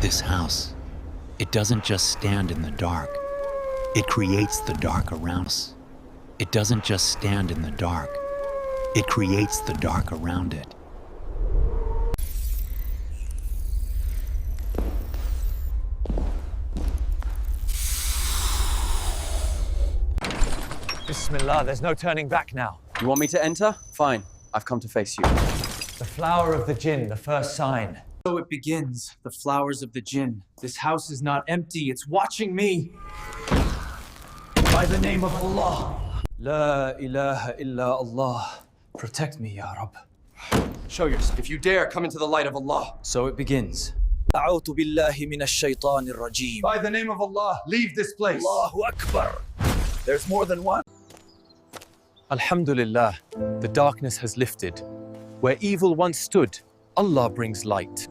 This house, it doesn't just stand in the dark. It creates the dark around us. It doesn't just stand in the dark. It creates the dark around it. Bismillah, there's no turning back now. You want me to enter? Fine. I've come to face you. The flower of the jinn, the first sign. So it begins, the flowers of the jinn. This house is not empty, it's watching me. By the name of Allah. La ilaha illa Allah. Protect me, Ya Rabb. Show yourself. If you dare, come into the light of Allah. So it begins. أعوذ بالله من الشيطان الرجيم. By the name of Allah, leave this place. Allahu Akbar. There's more than one. Alhamdulillah, the darkness has lifted. Where evil once stood, Allah brings light.